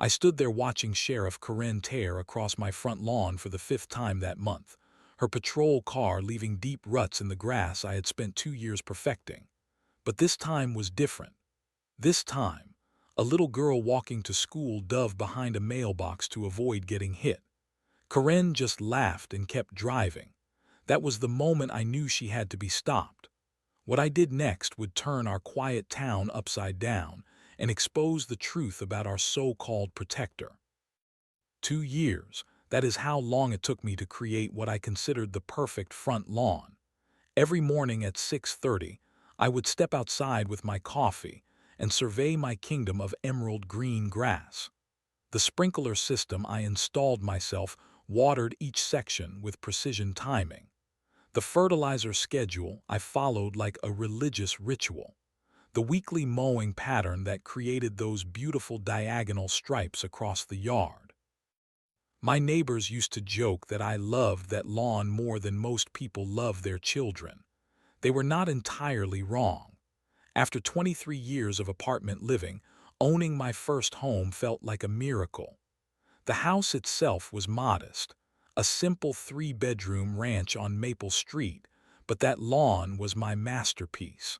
I stood there watching Sheriff Karen tear across my front lawn for the fifth time that month, her patrol car leaving deep ruts in the grass I had spent 2 years perfecting. But this time was different. This time, a little girl walking to school dove behind a mailbox to avoid getting hit. Karen just laughed and kept driving. That was the moment I knew she had to be stopped. What I did next would turn our quiet town upside down and expose the truth about our so-called protector. 2 years, that is how long it took me to create what I considered the perfect front lawn. Every morning at 6:30, I would step outside with my coffee and survey my kingdom of emerald green grass. The sprinkler system I installed myself watered each section with precision timing. The fertilizer schedule I followed like a religious ritual. The weekly mowing pattern that created those beautiful diagonal stripes across the yard. My neighbors used to joke that I loved that lawn more than most people love their children. They were not entirely wrong. After 23 years of apartment living, owning my first home felt like a miracle. The house itself was modest, a simple 3-bedroom ranch on Maple Street, but that lawn was my masterpiece.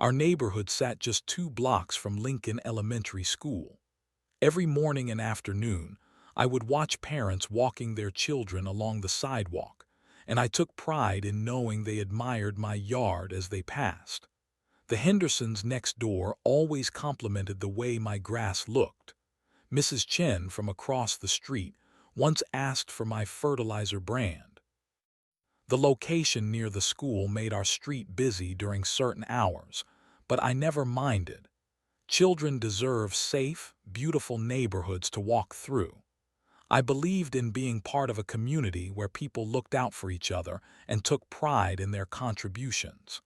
Our neighborhood sat just 2 blocks from Lincoln Elementary School. Every morning and afternoon, I would watch parents walking their children along the sidewalk, and I took pride in knowing they admired my yard as they passed. The Hendersons next door always complimented the way my grass looked. Mrs. Chen from across the street once asked for my fertilizer brand. The location near the school made our street busy during certain hours, but I never minded. Children deserve safe, beautiful neighborhoods to walk through. I believed in being part of a community where people looked out for each other and took pride in their contributions.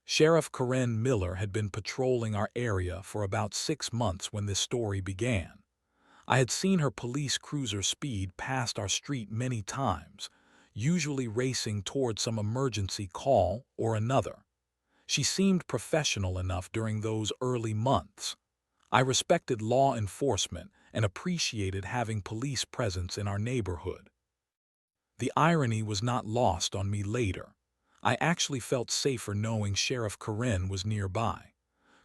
Sheriff Karen Miller had been patrolling our area for about 6 months when this story began. I had seen her police cruiser speed past our street many times, usually racing toward some emergency call or another. She seemed professional enough during those early months. I respected law enforcement and appreciated having police presence in our neighborhood. The irony was not lost on me later. I actually felt safer knowing Sheriff Karen was nearby.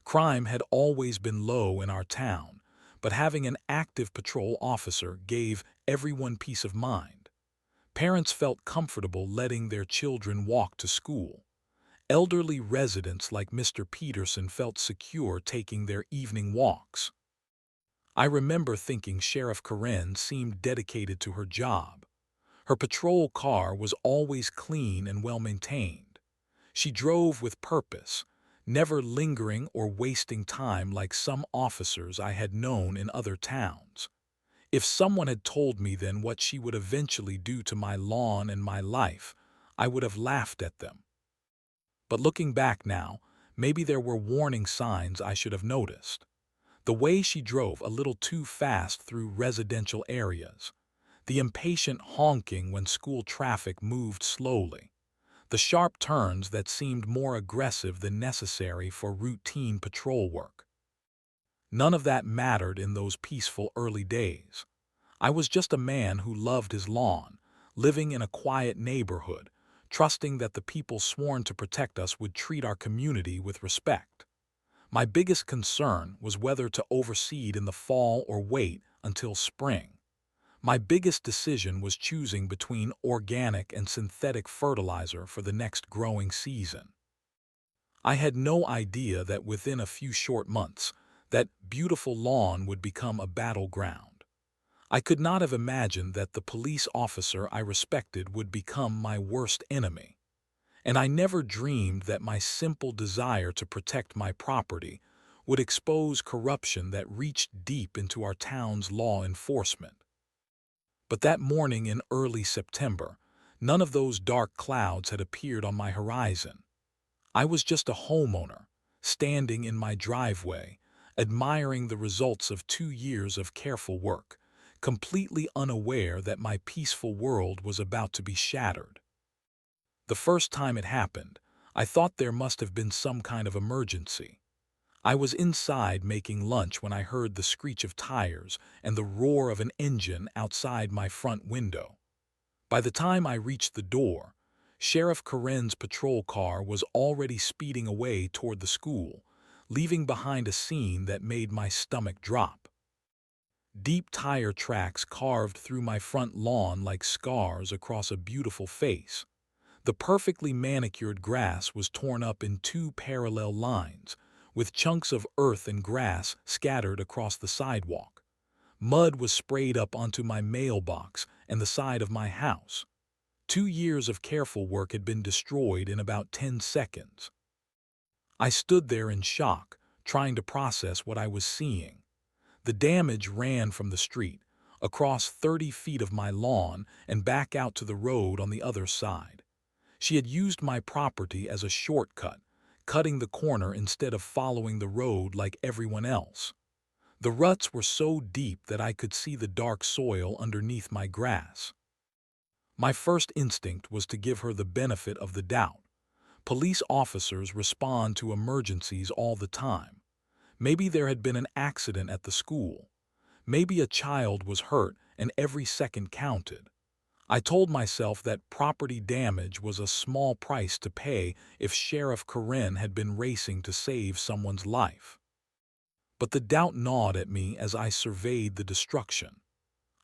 Crime had always been low in our town, but having an active patrol officer gave everyone peace of mind. Parents felt comfortable letting their children walk to school. Elderly residents like Mr. Peterson felt secure taking their evening walks. I remember thinking Sheriff Karen seemed dedicated to her job. Her patrol car was always clean and well-maintained. She drove with purpose, never lingering or wasting time like some officers I had known in other towns. If someone had told me then what she would eventually do to my lawn and my life, I would have laughed at them. But looking back now, maybe there were warning signs I should have noticed. The way she drove a little too fast through residential areas. The impatient honking when school traffic moved slowly. The sharp turns that seemed more aggressive than necessary for routine patrol work. None of that mattered in those peaceful early days. I was just a man who loved his lawn, living in a quiet neighborhood, trusting that the people sworn to protect us would treat our community with respect. My biggest concern was whether to overseed in the fall or wait until spring. My biggest decision was choosing between organic and synthetic fertilizer for the next growing season. I had no idea that within a few short months, that beautiful lawn would become a battleground. I could not have imagined that the police officer I respected would become my worst enemy. And I never dreamed that my simple desire to protect my property would expose corruption that reached deep into our town's law enforcement. But that morning in early September, none of those dark clouds had appeared on my horizon. I was just a homeowner, standing in my driveway, admiring the results of 2 years of careful work, completely unaware that my peaceful world was about to be shattered. The first time it happened, I thought there must have been some kind of emergency. I was inside making lunch when I heard the screech of tires and the roar of an engine outside my front window. By the time I reached the door, Sheriff Karen's patrol car was already speeding away toward the school, leaving behind a scene that made my stomach drop. Deep tire tracks carved through my front lawn like scars across a beautiful face. The perfectly manicured grass was torn up in two parallel lines, with chunks of earth and grass scattered across the sidewalk. Mud was sprayed up onto my mailbox and the side of my house. 2 years of careful work had been destroyed in about 10 seconds. I stood there in shock, trying to process what I was seeing. The damage ran from the street, across 30 feet of my lawn, and back out to the road on the other side. She had used my property as a shortcut, cutting the corner instead of following the road like everyone else. The ruts were so deep that I could see the dark soil underneath my grass. My first instinct was to give her the benefit of the doubt. Police officers respond to emergencies all the time. Maybe there had been an accident at the school. Maybe a child was hurt and every second counted. I told myself that property damage was a small price to pay if Sheriff Karen had been racing to save someone's life. But the doubt gnawed at me as I surveyed the destruction.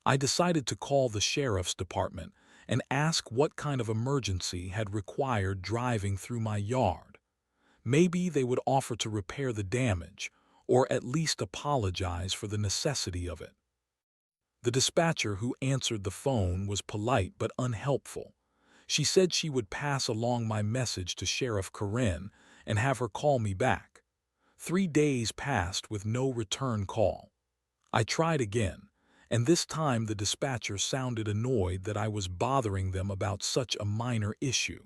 I decided to call the sheriff's department and ask what kind of emergency had required driving through my yard. Maybe they would offer to repair the damage, or at least apologize for the necessity of it. The dispatcher who answered the phone was polite but unhelpful. She said she would pass along my message to Sheriff Karen and have her call me back. 3 days passed with no return call. I tried again, and this time the dispatcher sounded annoyed that I was bothering them about such a minor issue.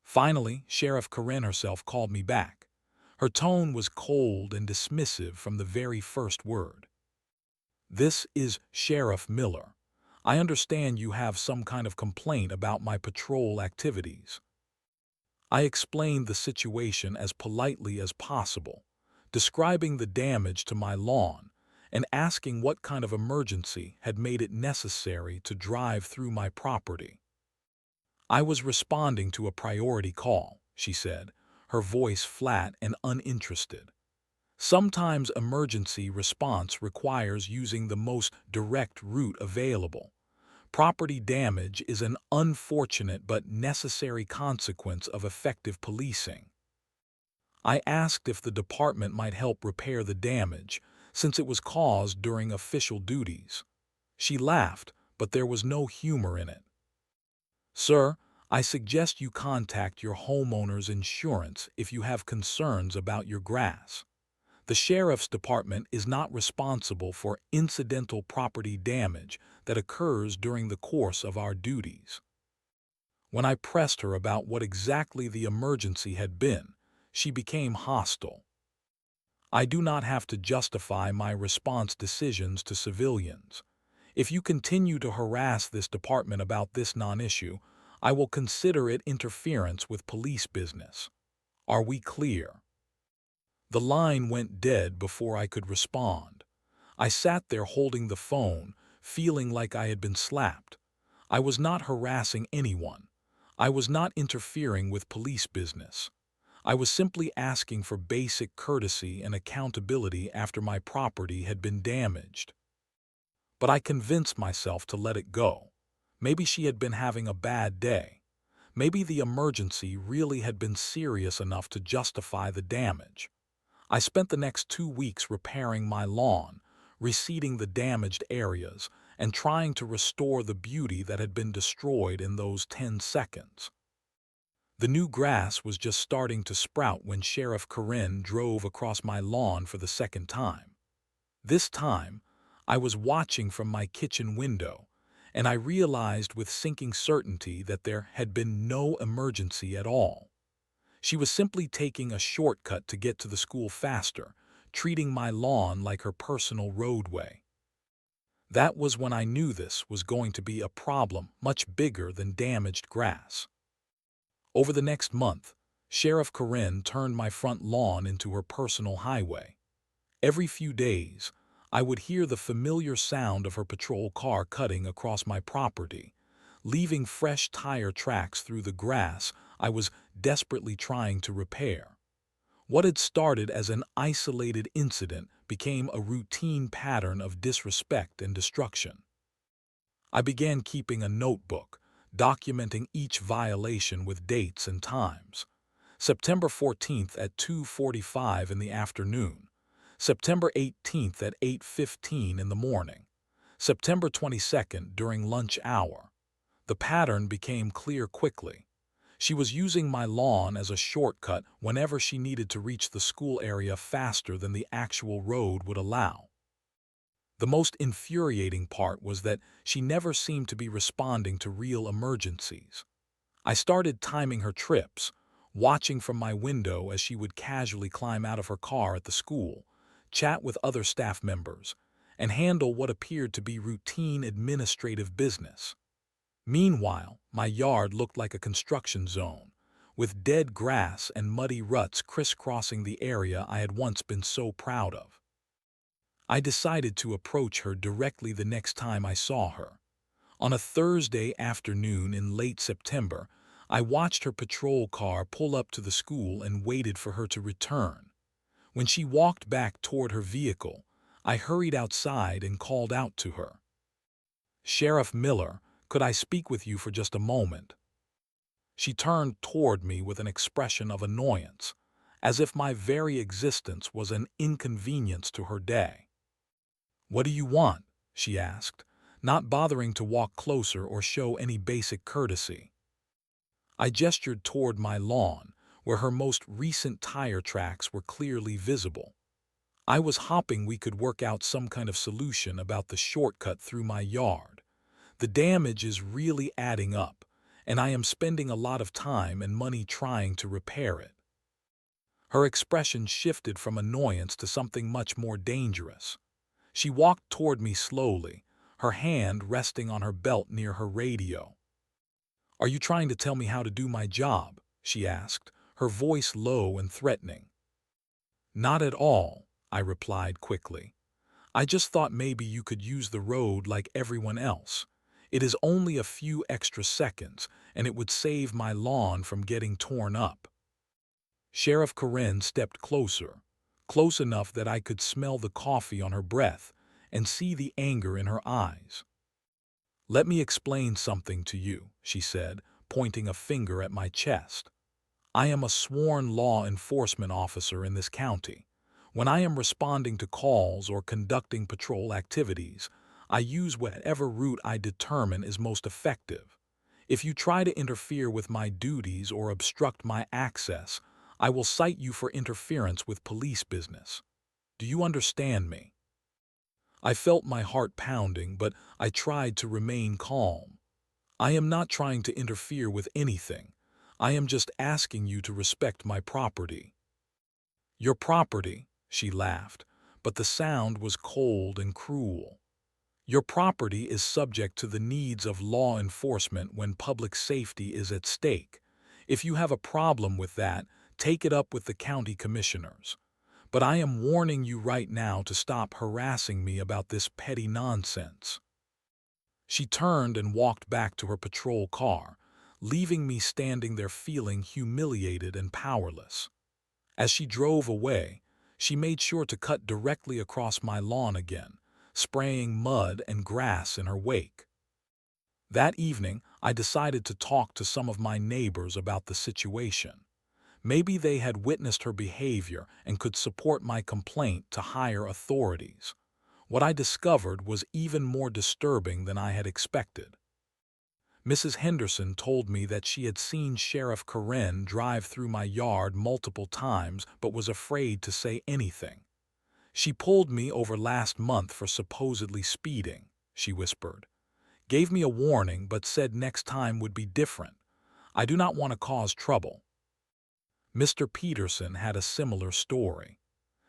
Finally, Sheriff Karen herself called me back. Her tone was cold and dismissive from the very first word. "This is Sheriff Miller. I understand you have some kind of complaint about my patrol activities." I explained the situation as politely as possible, describing the damage to my lawn and asking what kind of emergency had made it necessary to drive through my property. "I was responding to a priority call," she said, her voice flat and uninterested. "Sometimes emergency response requires using the most direct route available. Property damage is an unfortunate but necessary consequence of effective policing." I asked if the department might help repair the damage, since it was caused during official duties. She laughed, but there was no humor in it. "Sir, I suggest you contact your homeowner's insurance if you have concerns about your grass. The sheriff's department is not responsible for incidental property damage that occurs during the course of our duties." When I pressed her about what exactly the emergency had been, she became hostile. "I do not have to justify my response decisions to civilians. If you continue to harass this department about this non-issue, I will consider it interference with police business. Are we clear?" The line went dead before I could respond. I sat there holding the phone, feeling like I had been slapped. I was not harassing anyone. I was not interfering with police business. I was simply asking for basic courtesy and accountability after my property had been damaged. But I convinced myself to let it go. Maybe she had been having a bad day. Maybe the emergency really had been serious enough to justify the damage. I spent the next 2 weeks repairing my lawn, reseeding the damaged areas, and trying to restore the beauty that had been destroyed in those 10 seconds. The new grass was just starting to sprout when Sheriff Karen drove across my lawn for the second time. This time, I was watching from my kitchen window, and I realized with sinking certainty that there had been no emergency at all. She was simply taking a shortcut to get to the school faster, treating my lawn like her personal roadway. That was when I knew this was going to be a problem much bigger than damaged grass. Over the next month, Sheriff Karen turned my front lawn into her personal highway. Every few days, I would hear the familiar sound of her patrol car cutting across my property, leaving fresh tire tracks through the grass I was desperately trying to repair. What had started as an isolated incident became a routine pattern of disrespect and destruction. I began keeping a notebook, documenting each violation with dates and times. September 14th at 2:45 in the afternoon. September 18th at 8:15 in the morning. September 22nd during lunch hour. The pattern became clear quickly. She was using my lawn as a shortcut whenever she needed to reach the school area faster than the actual road would allow. The most infuriating part was that she never seemed to be responding to real emergencies. I started timing her trips, watching from my window as she would casually climb out of her car at the school, chat with other staff members, and handle what appeared to be routine administrative business. Meanwhile, my yard looked like a construction zone, with dead grass and muddy ruts crisscrossing the area I had once been so proud of. I decided to approach her directly the next time I saw her. On a Thursday afternoon in late September, I watched her patrol car pull up to the school and waited for her to return. When she walked back toward her vehicle, I hurried outside and called out to her. "Sheriff Miller, could I speak with you for just a moment?" She turned toward me with an expression of annoyance, as if my very existence was an inconvenience to her day. "What do you want?" she asked, not bothering to walk closer or show any basic courtesy. I gestured toward my lawn, where her most recent tire tracks were clearly visible. I was hoping we could work out some kind of solution about the shortcut through my yard. The damage is really adding up, and I am spending a lot of time and money trying to repair it. Her expression shifted from annoyance to something much more dangerous. She walked toward me slowly, her hand resting on her belt near her radio. "Are you trying to tell me how to do my job?" she asked, her voice low and threatening. "Not at all," I replied quickly. "I just thought maybe you could use the road like everyone else. It is only a few extra seconds, and it would save my lawn from getting torn up." Sheriff Karen stepped closer, close enough that I could smell the coffee on her breath and see the anger in her eyes. "Let me explain something to you," she said, pointing a finger at my chest. "I am a sworn law enforcement officer in this county. When I am responding to calls or conducting patrol activities, I use whatever route I determine is most effective. If you try to interfere with my duties or obstruct my access, I will cite you for interference with police business. Do you understand me?" I felt my heart pounding, but I tried to remain calm. "I am not trying to interfere with anything. I am just asking you to respect my property." "Your property," she laughed, but the sound was cold and cruel. "Your property is subject to the needs of law enforcement when public safety is at stake. If you have a problem with that, take it up with the county commissioners. But I am warning you right now to stop harassing me about this petty nonsense." She turned and walked back to her patrol car, leaving me standing there feeling humiliated and powerless. As she drove away, she made sure to cut directly across my lawn again, spraying mud and grass in her wake. That evening, I decided to talk to some of my neighbors about the situation. Maybe they had witnessed her behavior and could support my complaint to higher authorities. What I discovered was even more disturbing than I had expected. Mrs. Henderson told me that she had seen Sheriff Karen drive through my yard multiple times but was afraid to say anything. "She pulled me over last month for supposedly speeding," she whispered. "Gave me a warning but said next time would be different. I do not want to cause trouble." Mr. Peterson had a similar story.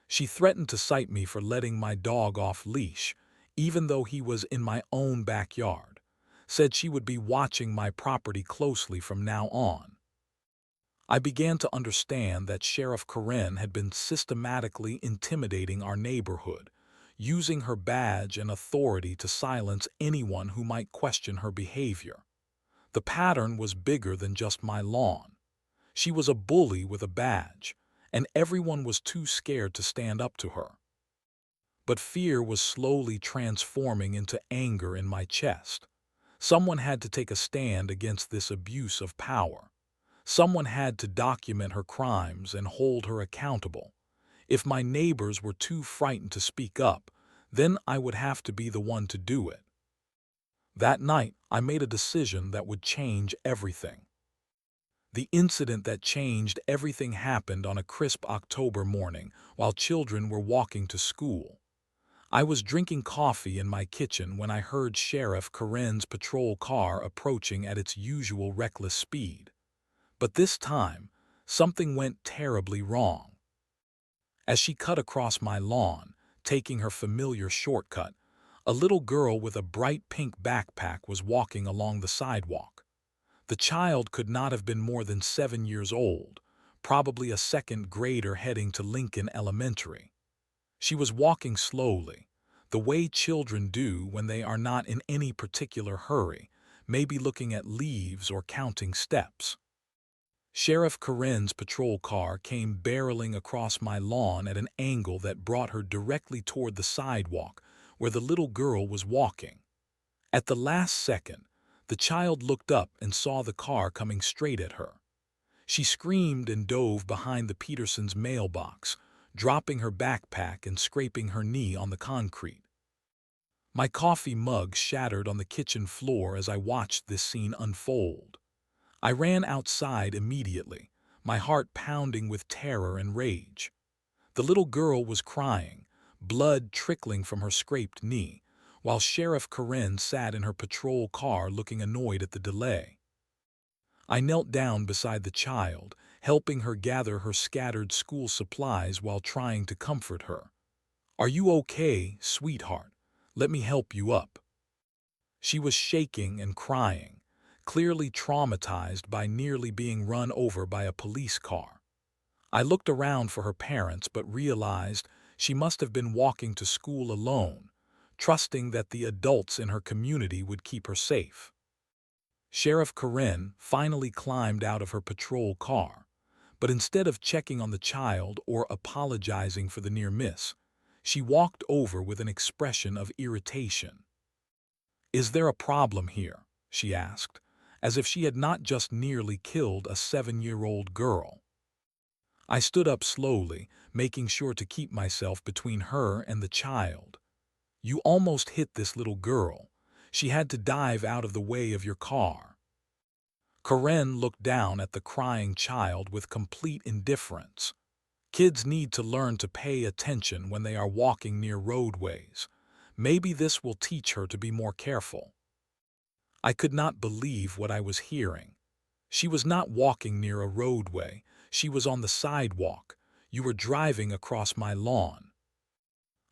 She threatened to cite me for letting my dog off leash, even though he was in my own backyard. Said she would be watching my property closely from now on. I began to understand that Sheriff Karen had been systematically intimidating our neighborhood, using her badge and authority to silence anyone who might question her behavior. The pattern was bigger than just my lawn. She was a bully with a badge, and everyone was too scared to stand up to her. But fear was slowly transforming into anger in my chest. Someone had to take a stand against this abuse of power. Someone had to document her crimes and hold her accountable. If my neighbors were too frightened to speak up, then I would have to be the one to do it. That night, I made a decision that would change everything. The incident that changed everything happened on a crisp October morning while children were walking to school. I was drinking coffee in my kitchen when I heard Sheriff Karen's patrol car approaching at its usual reckless speed. But this time, something went terribly wrong. As she cut across my lawn, taking her familiar shortcut, a little girl with a bright pink backpack was walking along the sidewalk. The child could not have been more than 7 years old, probably a second grader heading to Lincoln Elementary. She was walking slowly, the way children do when they are not in any particular hurry, maybe looking at leaves or counting steps. Sheriff Karen's patrol car came barreling across my lawn at an angle that brought her directly toward the sidewalk where the little girl was walking. At the last second, the child looked up and saw the car coming straight at her. She screamed and dove behind the Petersons' mailbox, dropping her backpack and scraping her knee on the concrete. My coffee mug shattered on the kitchen floor as I watched this scene unfold. I ran outside immediately, my heart pounding with terror and rage. The little girl was crying, blood trickling from her scraped knee, while Sheriff Karen sat in her patrol car looking annoyed at the delay. I knelt down beside the child, helping her gather her scattered school supplies while trying to comfort her. "Are you okay, sweetheart? Let me help you up." She was shaking and crying, clearly traumatized by nearly being run over by a police car. I looked around for her parents but realized she must have been walking to school alone, trusting that the adults in her community would keep her safe. Sheriff Karen finally climbed out of her patrol car, but instead of checking on the child or apologizing for the near miss, she walked over with an expression of irritation. "Is there a problem here?" she asked, as if she had not just nearly killed a 7-year-old girl. I stood up slowly, making sure to keep myself between her and the child. "You almost hit this little girl. She had to dive out of the way of your car." Karen looked down at the crying child with complete indifference. Kids need to learn to pay attention when they are walking near roadways. Maybe this will teach her to be more careful. I could not believe what I was hearing. She was not walking near a roadway. She was on the sidewalk. "You were driving across my lawn."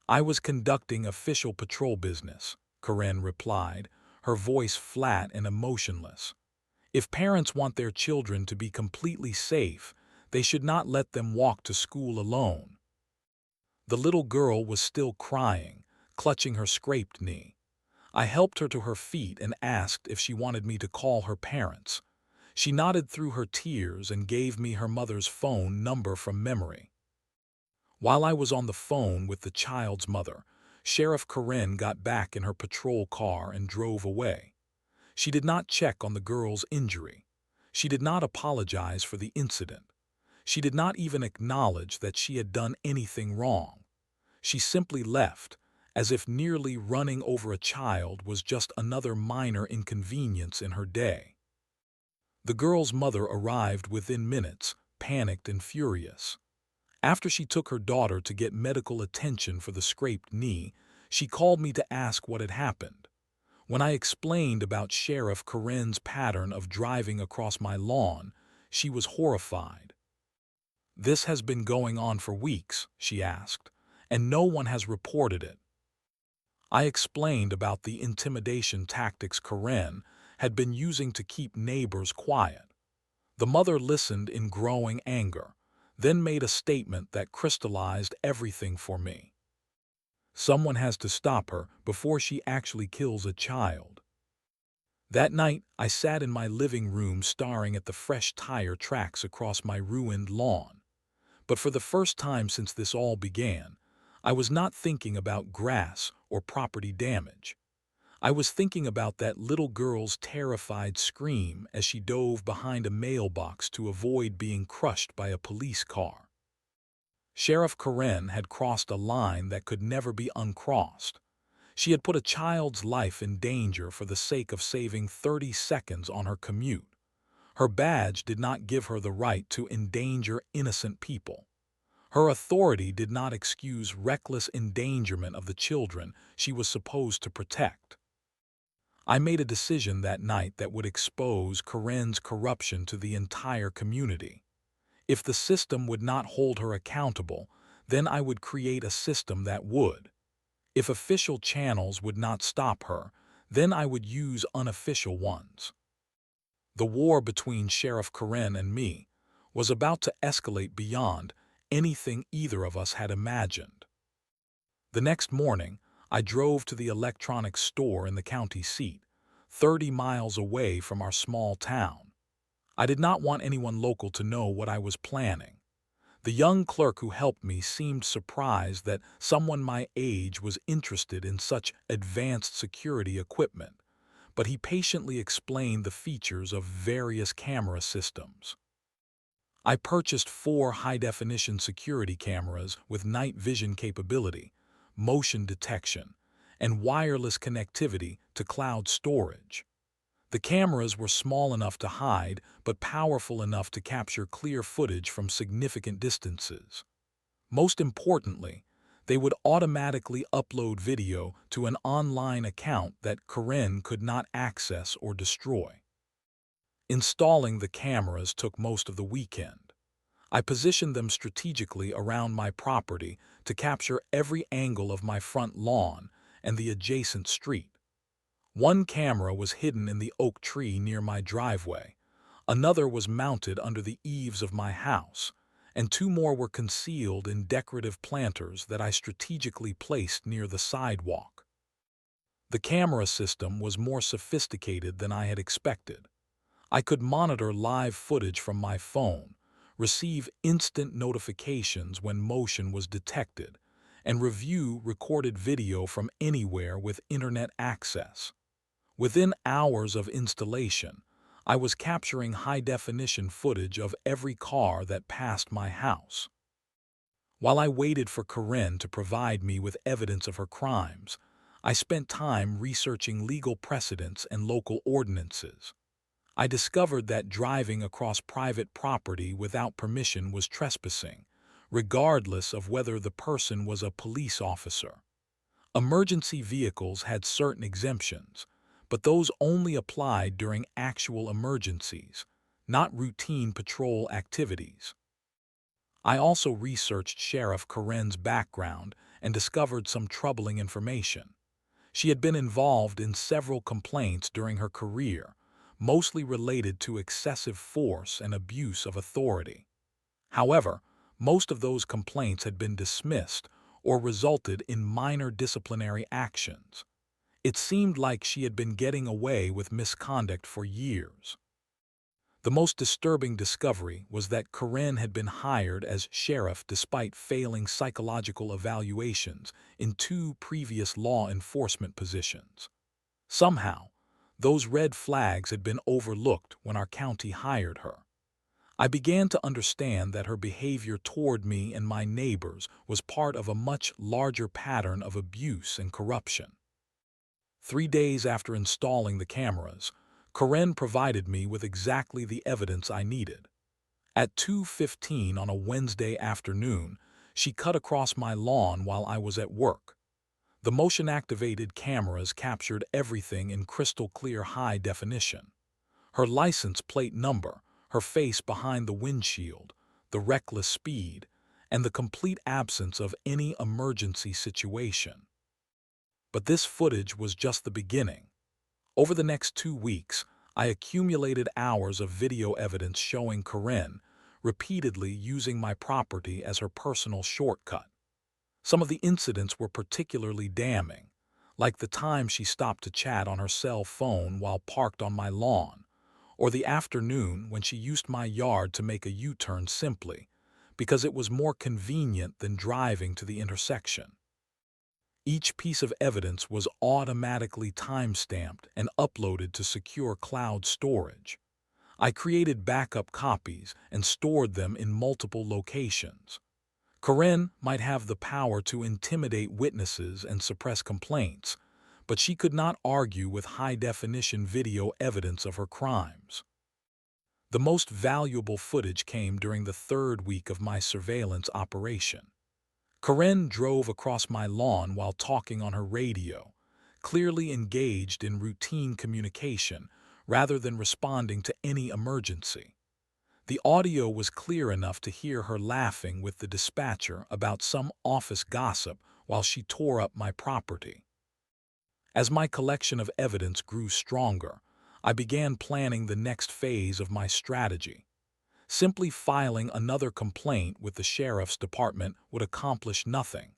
"I was conducting official patrol business," Karen replied, her voice flat and emotionless. "If parents want their children to be completely safe, they should not let them walk to school alone." The little girl was still crying, clutching her scraped knee. I helped her to her feet and asked if she wanted me to call her parents. She nodded through her tears and gave me her mother's phone number from memory. While I was on the phone with the child's mother, Sheriff Karen got back in her patrol car and drove away. She did not check on the girl's injury. She did not apologize for the incident. She did not even acknowledge that she had done anything wrong. She simply left, as if nearly running over a child was just another minor inconvenience in her day. The girl's mother arrived within minutes, panicked and furious. After she took her daughter to get medical attention for the scraped knee, she called me to ask what had happened. When I explained about Sheriff Karen's pattern of driving across my lawn, she was horrified. "This has been going on for weeks," she asked, "and no one has reported it." I explained about the intimidation tactics Karen had been using to keep neighbors quiet. The mother listened in growing anger, then made a statement that crystallized everything for me. Someone has to stop her before she actually kills a child. That night, I sat in my living room staring at the fresh tire tracks across my ruined lawn. But for the first time since this all began, I was not thinking about grass or property damage. I was thinking about that little girl's terrified scream as she dove behind a mailbox to avoid being crushed by a police car. Sheriff Karen had crossed a line that could never be uncrossed. She had put a child's life in danger for the sake of saving 30 seconds on her commute. Her badge did not give her the right to endanger innocent people. Her authority did not excuse reckless endangerment of the children she was supposed to protect. I made a decision that night that would expose Karen's corruption to the entire community. If the system would not hold her accountable, then I would create a system that would. If official channels would not stop her, then I would use unofficial ones. The war between Sheriff Karen and me was about to escalate beyond anything either of us had imagined. The next morning, I drove to the electronics store in the county seat, 30 miles away from our small town. I did not want anyone local to know what I was planning. The young clerk who helped me seemed surprised that someone my age was interested in such advanced security equipment, but he patiently explained the features of various camera systems. I purchased 4 high-definition security cameras with night vision capability, motion detection, and wireless connectivity to cloud storage. The cameras were small enough to hide, but powerful enough to capture clear footage from significant distances. Most importantly, they would automatically upload video to an online account that Karen could not access or destroy. Installing the cameras took most of the weekend. I positioned them strategically around my property to capture every angle of my front lawn and the adjacent street. One camera was hidden in the oak tree near my driveway, another was mounted under the eaves of my house, and 2 more were concealed in decorative planters that I strategically placed near the sidewalk. The camera system was more sophisticated than I had expected. I could monitor live footage from my phone, receive instant notifications when motion was detected, and review recorded video from anywhere with internet access. Within hours of installation, I was capturing high-definition footage of every car that passed my house. While I waited for Karen to provide me with evidence of her crimes, I spent time researching legal precedents and local ordinances. I discovered that driving across private property without permission was trespassing, regardless of whether the person was a police officer. Emergency vehicles had certain exemptions, but those only applied during actual emergencies, not routine patrol activities. I also researched Sheriff Karen's background and discovered some troubling information. She had been involved in several complaints during her career, mostly related to excessive force and abuse of authority. However, most of those complaints had been dismissed or resulted in minor disciplinary actions. It seemed like she had been getting away with misconduct for years. The most disturbing discovery was that Karen had been hired as sheriff despite failing psychological evaluations in 2 previous law enforcement positions. Somehow, those red flags had been overlooked when our county hired her. I began to understand that her behavior toward me and my neighbors was part of a much larger pattern of abuse and corruption. 3 days after installing the cameras, Karen provided me with exactly the evidence I needed. At 2:15 on a Wednesday afternoon, she cut across my lawn while I was at work. The motion-activated cameras captured everything in crystal-clear high definition. Her license plate number, her face behind the windshield, the reckless speed, and the complete absence of any emergency situation. But this footage was just the beginning. Over the next 2 weeks, I accumulated hours of video evidence showing Karen repeatedly using my property as her personal shortcut. Some of the incidents were particularly damning, like the time she stopped to chat on her cell phone while parked on my lawn, or the afternoon when she used my yard to make a U-turn simply because it was more convenient than driving to the intersection. Each piece of evidence was automatically time-stamped and uploaded to secure cloud storage. I created backup copies and stored them in multiple locations. Karen might have the power to intimidate witnesses and suppress complaints, but she could not argue with high-definition video evidence of her crimes. The most valuable footage came during the third week of my surveillance operation. Karen drove across my lawn while talking on her radio, clearly engaged in routine communication rather than responding to any emergency. The audio was clear enough to hear her laughing with the dispatcher about some office gossip while she tore up my property. As my collection of evidence grew stronger, I began planning the next phase of my strategy. Simply filing another complaint with the sheriff's department would accomplish nothing.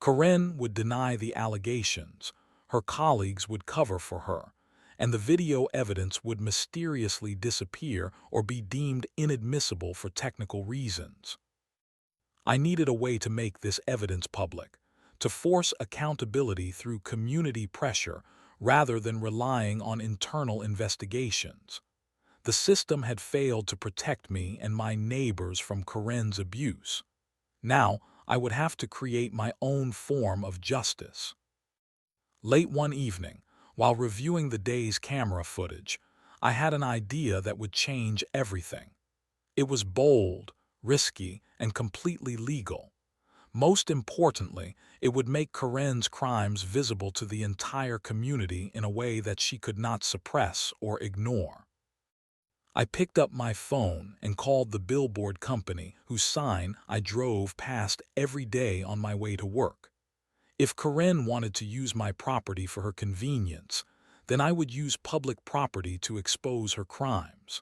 Karen would deny the allegations, her colleagues would cover for her, and the video evidence would mysteriously disappear or be deemed inadmissible for technical reasons. I needed a way to make this evidence public, to force accountability through community pressure rather than relying on internal investigations. The system had failed to protect me and my neighbors from Karen's abuse. Now, I would have to create my own form of justice. Late one evening, while reviewing the day's camera footage, I had an idea that would change everything. It was bold, risky, and completely legal. Most importantly, it would make Karen's crimes visible to the entire community in a way that she could not suppress or ignore. I picked up my phone and called the Billboard company whose sign I drove past every day on my way to work. If Karen wanted to use my property for her convenience, then I would use public property to expose her crimes.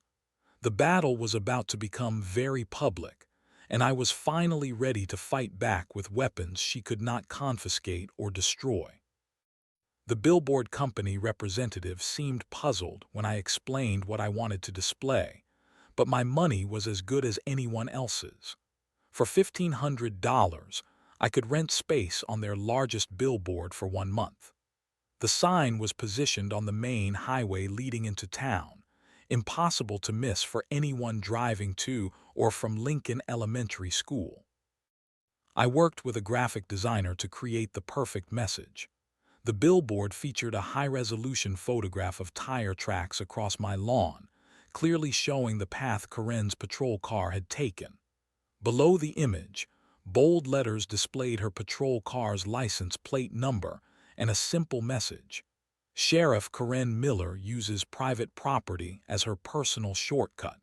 The battle was about to become very public, and I was finally ready to fight back with weapons she could not confiscate or destroy. The Billboard company representative seemed puzzled when I explained what I wanted to display, but my money was as good as anyone else's. For $1,500, I could rent space on their largest billboard for 1 month. The sign was positioned on the main highway leading into town, impossible to miss for anyone driving to or from Lincoln Elementary School. I worked with a graphic designer to create the perfect message. The billboard featured a high-resolution photograph of tire tracks across my lawn, clearly showing the path Karen's patrol car had taken. Below the image, bold letters displayed her patrol car's license plate number and a simple message: Sheriff Karen Miller uses private property as her personal shortcut.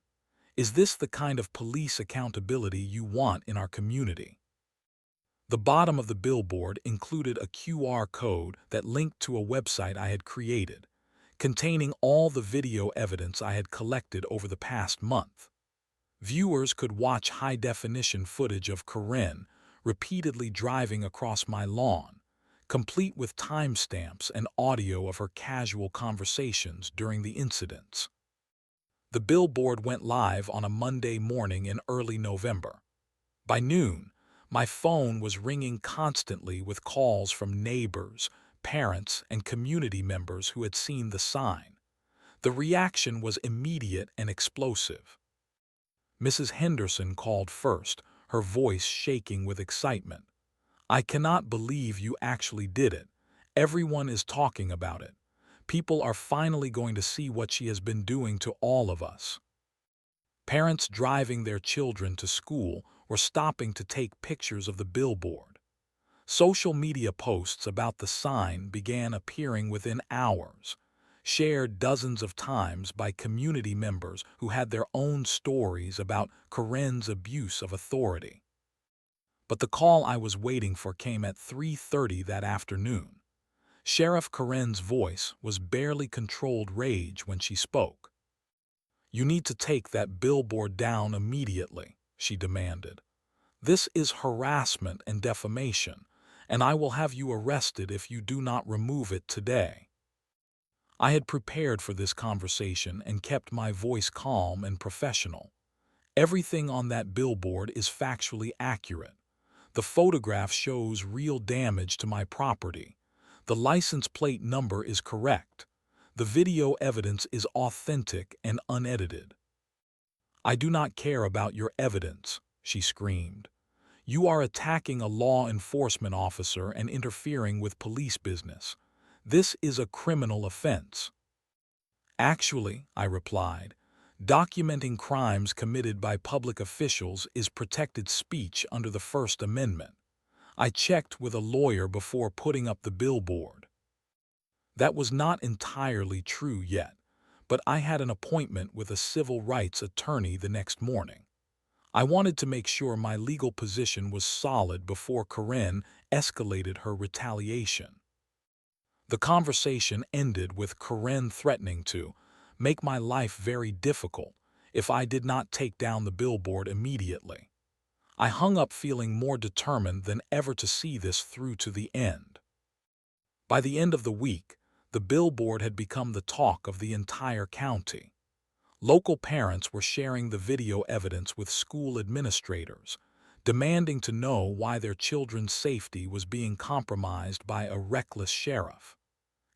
Is this the kind of police accountability you want in our community? The bottom of the billboard included a QR code that linked to a website I had created, containing all the video evidence I had collected over the past month. Viewers could watch high-definition footage of Karen repeatedly driving across my lawn, complete with timestamps and audio of her casual conversations during the incidents. The billboard went live on a Monday morning in early November. By noon, my phone was ringing constantly with calls from neighbors, parents, and community members who had seen the sign. The reaction was immediate and explosive. Mrs. Henderson called first, her voice shaking with excitement. "I cannot believe you actually did it. Everyone is talking about it. People are finally going to see what she has been doing to all of us." Parents driving their children to school were stopping to take pictures of the billboard. Social media posts about the sign began appearing within hours, shared dozens of times by community members who had their own stories about Karen's abuse of authority. But the call I was waiting for came at 3:30 that afternoon. Sheriff Karen's voice was barely controlled rage when she spoke. "You need to take that billboard down immediately," she demanded. "This is harassment and defamation, and I will have you arrested if you do not remove it today." I had prepared for this conversation and kept my voice calm and professional. Everything on that billboard is factually accurate. The photograph shows real damage to my property. The license plate number is correct. The video evidence is authentic and unedited. "I do not care about your evidence," she screamed. "You are attacking a law enforcement officer and interfering with police business. This is a criminal offense." "Actually," I replied, "documenting crimes committed by public officials is protected speech under the First Amendment. I checked with a lawyer before putting up the billboard." That was not entirely true yet, but I had an appointment with a civil rights attorney the next morning. I wanted to make sure my legal position was solid before Karen escalated her retaliation. The conversation ended with Karen threatening to make my life very difficult if I did not take down the billboard immediately. I hung up feeling more determined than ever to see this through to the end. By the end of the week, the billboard had become the talk of the entire county. Local parents were sharing the video evidence with school administrators, demanding to know why their children's safety was being compromised by a reckless sheriff.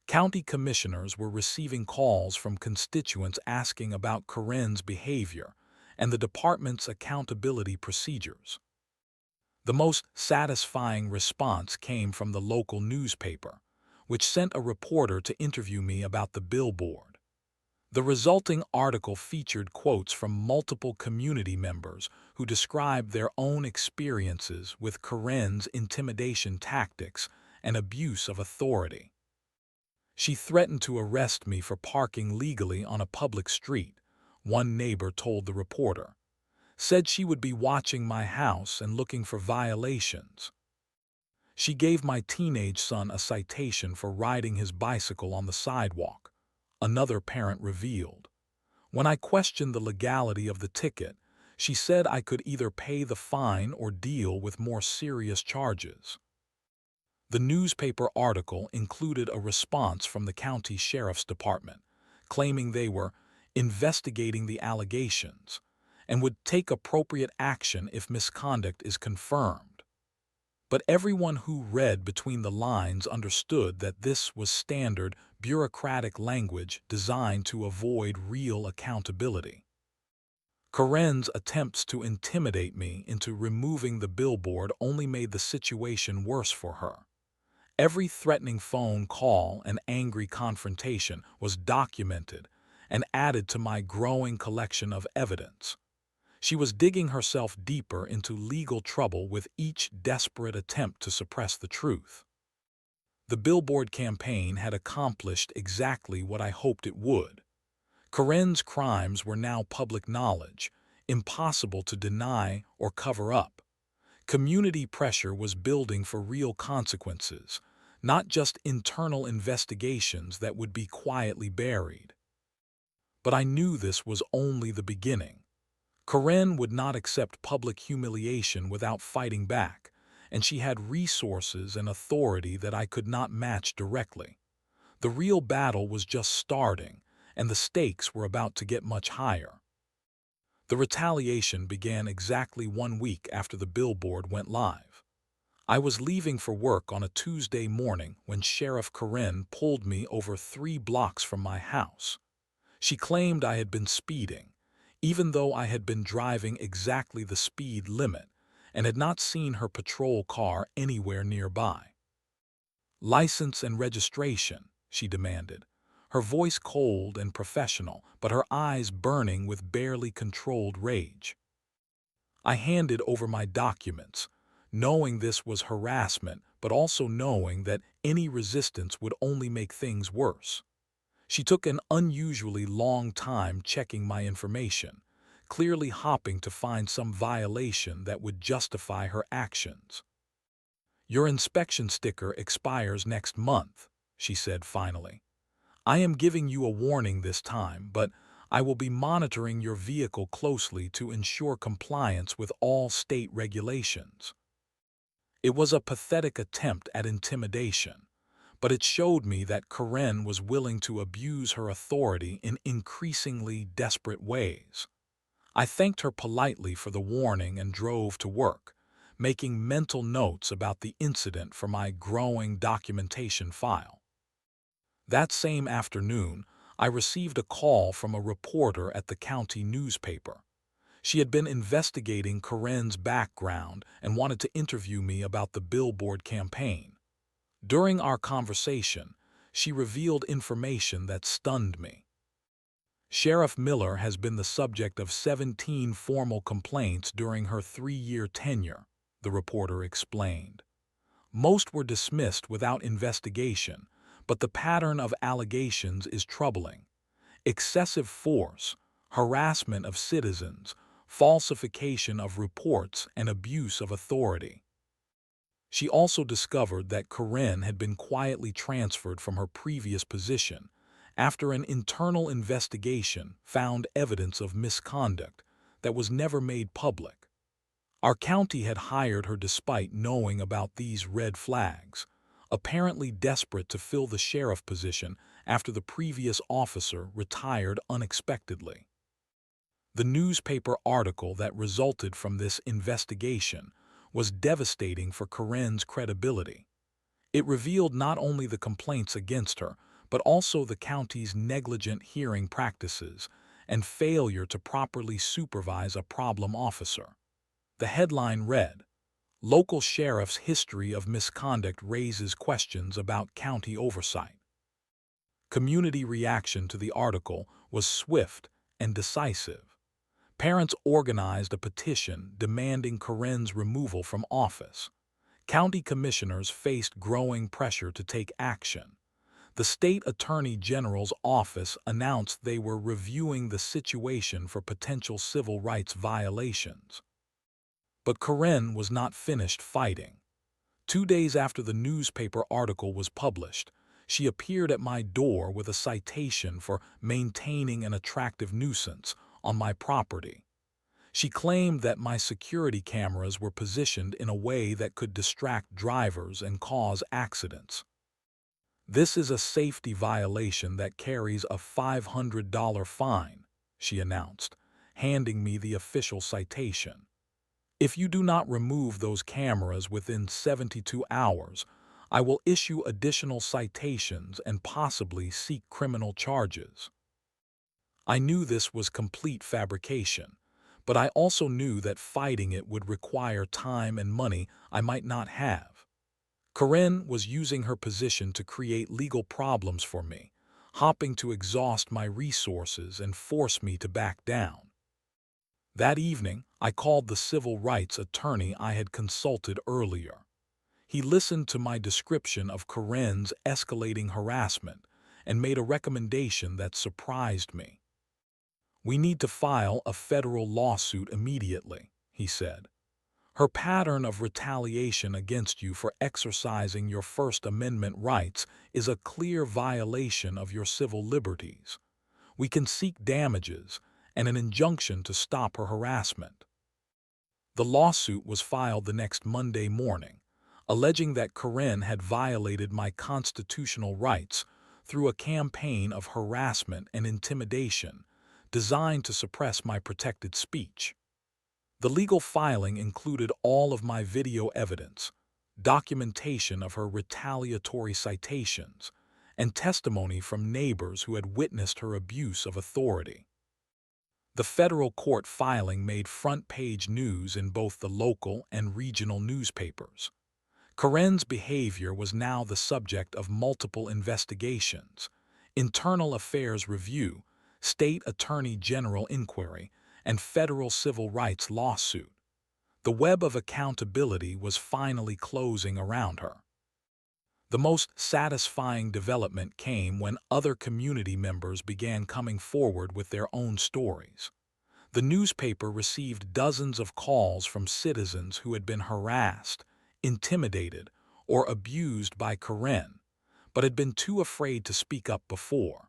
County commissioners were receiving calls from constituents asking about Karen's behavior and the department's accountability procedures. The most satisfying response came from the local newspaper, which sent a reporter to interview me about the billboard. The resulting article featured quotes from multiple community members who described their own experiences with Karen's intimidation tactics and abuse of authority. "She threatened to arrest me for parking legally on a public street," one neighbor told the reporter. "Said she would be watching my house and looking for violations. She gave my teenage son a citation for riding his bicycle on the sidewalk," another parent revealed. "When I questioned the legality of the ticket, she said I could either pay the fine or deal with more serious charges." The newspaper article included a response from the county sheriff's department, claiming they were investigating the allegations and would take appropriate action if misconduct is confirmed. But everyone who read between the lines understood that this was standard bureaucratic language designed to avoid real accountability. Karen's attempts to intimidate me into removing the billboard only made the situation worse for her. Every threatening phone call and angry confrontation was documented and added to my growing collection of evidence. She was digging herself deeper into legal trouble with each desperate attempt to suppress the truth. The billboard campaign had accomplished exactly what I hoped it would. Karen's crimes were now public knowledge, impossible to deny or cover up. Community pressure was building for real consequences, not just internal investigations that would be quietly buried. But I knew this was only the beginning. Karen would not accept public humiliation without fighting back, and she had resources and authority that I could not match directly. The real battle was just starting, and the stakes were about to get much higher. The retaliation began exactly 1 week after the billboard went live. I was leaving for work on a Tuesday morning when Sheriff Karen pulled me over 3 blocks from my house. She claimed I had been speeding, even though I had been driving exactly the speed limit and had not seen her patrol car anywhere nearby. "License and registration," she demanded, her voice cold and professional, but her eyes burning with barely controlled rage. I handed over my documents, knowing this was harassment, but also knowing that any resistance would only make things worse. She took an unusually long time checking my information, clearly hoping to find some violation that would justify her actions. "Your inspection sticker expires next month," she said finally. "I am giving you a warning this time, but I will be monitoring your vehicle closely to ensure compliance with all state regulations." It was a pathetic attempt at intimidation, but it showed me that Karen was willing to abuse her authority in increasingly desperate ways. I thanked her politely for the warning and drove to work, making mental notes about the incident for my growing documentation file. That same afternoon, I received a call from a reporter at the county newspaper. She had been investigating Karen's background and wanted to interview me about the Billboard campaign. During our conversation, she revealed information that stunned me. Sheriff Miller has been the subject of 17 formal complaints during her 3-year tenure, the reporter explained. Most were dismissed without investigation, but the pattern of allegations is troubling. Excessive force, harassment of citizens, falsification of reports, and abuse of authority. She also discovered that Karen had been quietly transferred from her previous position after an internal investigation found evidence of misconduct that was never made public. Our county had hired her despite knowing about these red flags, apparently desperate to fill the sheriff position after the previous officer retired unexpectedly. The newspaper article that resulted from this investigation was devastating for Karen's credibility. It revealed not only the complaints against her, but also the county's negligent hearing practices and failure to properly supervise a problem officer. The headline read, "Local Sheriff's History of Misconduct Raises Questions About County Oversight." Community reaction to the article was swift and decisive. Parents organized a petition demanding Karen's removal from office. County commissioners faced growing pressure to take action. The state attorney general's office announced they were reviewing the situation for potential civil rights violations. But Karen was not finished fighting. 2 days after the newspaper article was published, she appeared at my door with a citation for maintaining an attractive nuisance on my property. She claimed that my security cameras were positioned in a way that could distract drivers and cause accidents. "This is a safety violation that carries a $500 fine," she announced, handing me the official citation. "If you do not remove those cameras within 72 hours, I will issue additional citations and possibly seek criminal charges." I knew this was complete fabrication, but I also knew that fighting it would require time and money I might not have. Karen was using her position to create legal problems for me, hoping to exhaust my resources and force me to back down. That evening, I called the civil rights attorney I had consulted earlier. He listened to my description of Karen's escalating harassment and made a recommendation that surprised me. "We need to file a federal lawsuit immediately," he said. "Her pattern of retaliation against you for exercising your First Amendment rights is a clear violation of your civil liberties. We can seek damages and an injunction to stop her harassment." The lawsuit was filed the next Monday morning, alleging that Karen had violated my constitutional rights through a campaign of harassment and intimidation designed to suppress my protected speech. The legal filing included all of my video evidence, documentation of her retaliatory citations, and testimony from neighbors who had witnessed her abuse of authority. The federal court filing made front-page news in both the local and regional newspapers. Karen's behavior was now the subject of multiple investigations: internal affairs review, state attorney general inquiry, and federal civil rights lawsuit. The web of accountability was finally closing around her. The most satisfying development came when other community members began coming forward with their own stories. The newspaper received dozens of calls from citizens who had been harassed, intimidated, or abused by Karen, but had been too afraid to speak up before.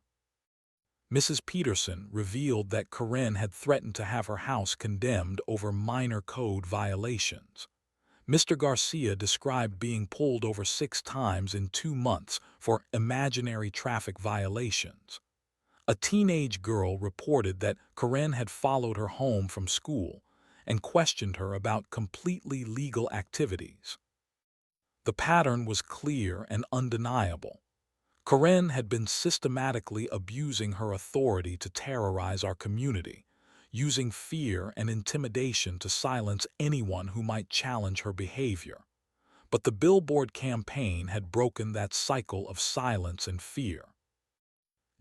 Mrs. Peterson revealed that Karen had threatened to have her house condemned over minor code violations. Mr. Garcia described being pulled over 6 times in 2 months for imaginary traffic violations. A teenage girl reported that Karen had followed her home from school and questioned her about completely legal activities. The pattern was clear and undeniable. Karen had been systematically abusing her authority to terrorize our community, using fear and intimidation to silence anyone who might challenge her behavior. But the Billboard campaign had broken that cycle of silence and fear.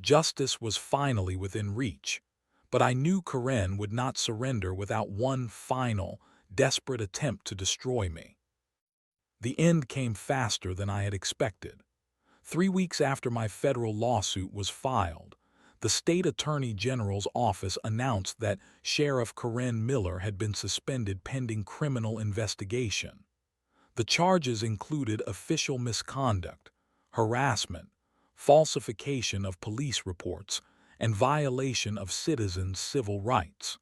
Justice was finally within reach, but I knew Karen would not surrender without one final, desperate attempt to destroy me. The end came faster than I had expected. 3 weeks after my federal lawsuit was filed, the state attorney general's office announced that Sheriff Karen Miller had been suspended pending criminal investigation. The charges included official misconduct, harassment, falsification of police reports, and violation of citizens' civil rights.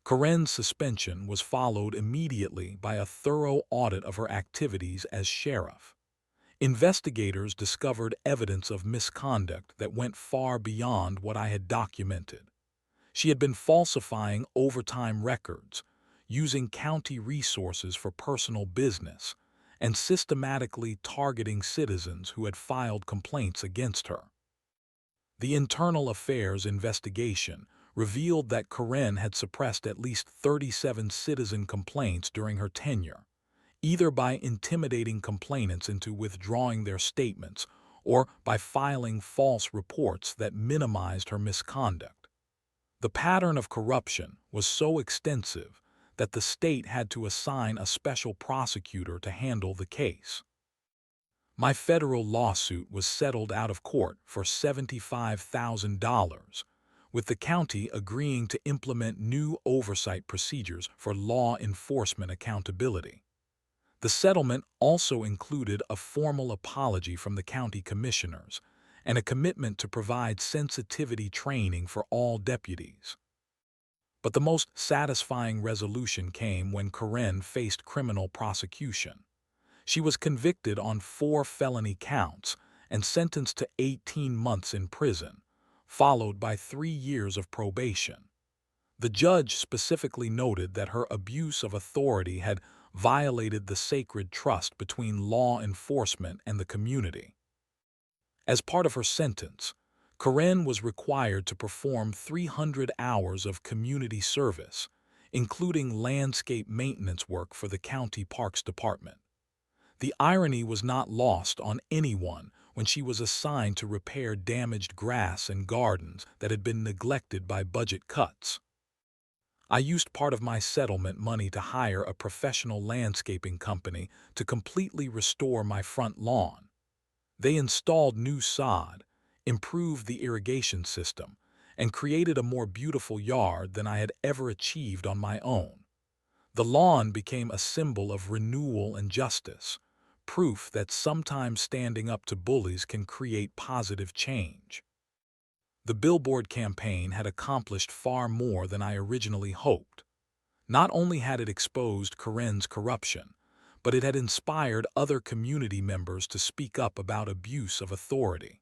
Karen's suspension was followed immediately by a thorough audit of her activities as sheriff. Investigators discovered evidence of misconduct that went far beyond what I had documented. She had been falsifying overtime records, using county resources for personal business, and systematically targeting citizens who had filed complaints against her. The internal affairs investigation revealed that Karen had suppressed at least 37 citizen complaints during her tenure, either by intimidating complainants into withdrawing their statements or by filing false reports that minimized her misconduct. The pattern of corruption was so extensive that the state had to assign a special prosecutor to handle the case. My federal lawsuit was settled out of court for $75,000, with the county agreeing to implement new oversight procedures for law enforcement accountability. The settlement also included a formal apology from the county commissioners and a commitment to provide sensitivity training for all deputies. But the most satisfying resolution came when Karen faced criminal prosecution. She was convicted on 4 felony counts and sentenced to 18 months in prison, followed by 3 years of probation. The judge specifically noted that her abuse of authority had violated the sacred trust between law enforcement and the community. As part of her sentence, Karen was required to perform 300 hours of community service, including landscape maintenance work for the county parks department. The irony was not lost on anyone when she was assigned to repair damaged grass and gardens that had been neglected by budget cuts. I used part of my settlement money to hire a professional landscaping company to completely restore my front lawn. They installed new sod, improved the irrigation system, and created a more beautiful yard than I had ever achieved on my own. The lawn became a symbol of renewal and justice, proof that sometimes standing up to bullies can create positive change. The Billboard campaign had accomplished far more than I originally hoped. Not only had it exposed Karen's corruption, but it had inspired other community members to speak up about abuse of authority.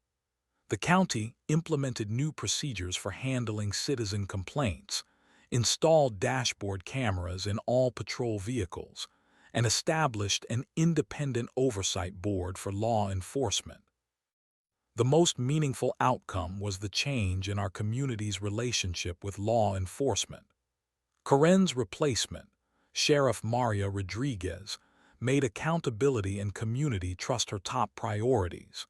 The county implemented new procedures for handling citizen complaints, installed dashboard cameras in all patrol vehicles, and established an independent oversight board for law enforcement. The most meaningful outcome was the change in our community's relationship with law enforcement. Karen's replacement, Sheriff Maria Rodriguez, made accountability and community trust her top priorities.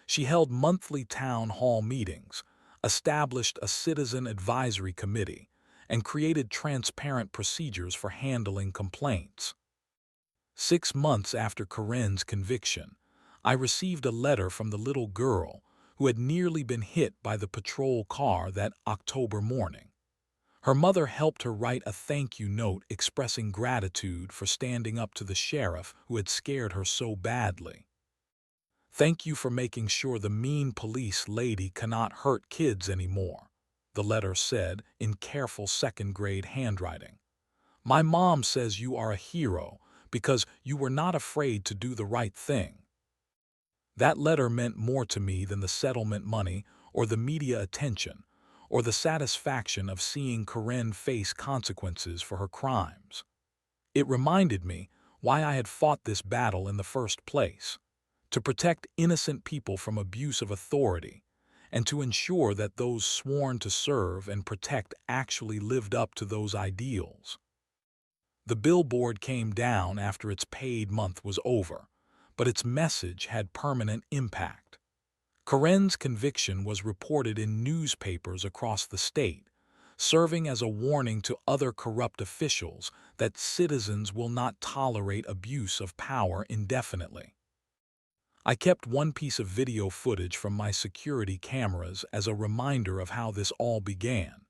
She held monthly town hall meetings, established a citizen advisory committee, and created transparent procedures for handling complaints. 6 months after Karen's conviction, I received a letter from the little girl who had nearly been hit by the patrol car that October morning. Her mother helped her write a thank you note expressing gratitude for standing up to the sheriff who had scared her so badly. Thank you for making sure the mean police lady cannot hurt kids anymore, the letter said in careful second-grade handwriting. My mom says you are a hero because you were not afraid to do the right thing. That letter meant more to me than the settlement money or the media attention or the satisfaction of seeing Karen face consequences for her crimes. It reminded me why I had fought this battle in the first place, to protect innocent people from abuse of authority, and to ensure that those sworn to serve and protect actually lived up to those ideals. The billboard came down after its paid month was over, but its message had permanent impact. Karen's conviction was reported in newspapers across the state, serving as a warning to other corrupt officials that citizens will not tolerate abuse of power indefinitely. I kept one piece of video footage from my security cameras as a reminder of how this all began.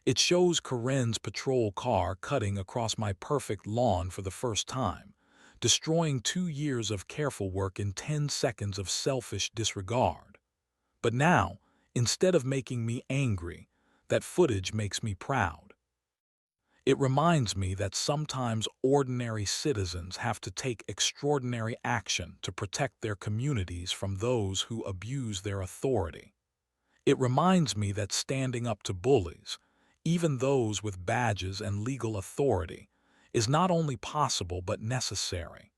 It shows Karen's patrol car cutting across my perfect lawn for the first time, destroying 2 years of careful work in 10 seconds of selfish disregard. But now, instead of making me angry, that footage makes me proud. It reminds me that sometimes ordinary citizens have to take extraordinary action to protect their communities from those who abuse their authority. It reminds me that standing up to bullies, even those with badges and legal authority, is not only possible but necessary.